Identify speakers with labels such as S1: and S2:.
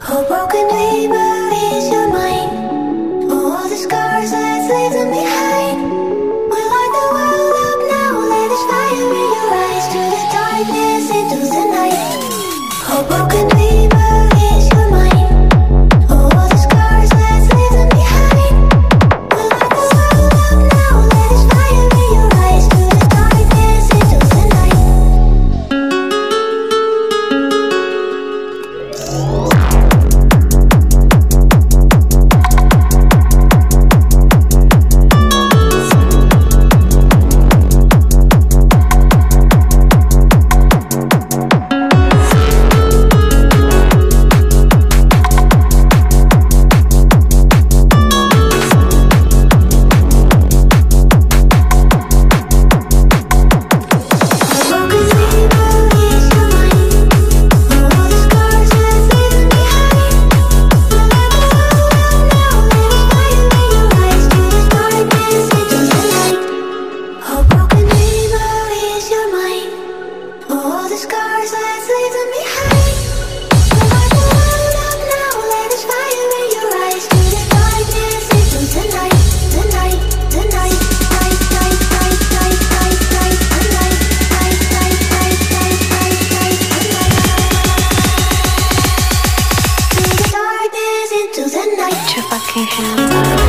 S1: Oh, broken dreamer, is your mind? Oh, all the scars that's leaving behind. We light the world up now, let us fire in your eyes. To the darkness, into the night. Oh, broken dreamer, is your mind? Oh, all the scars that's leaving behind. We light the world up now, let us fire in your eyes. To the darkness, into the night. Put your fucking hands up.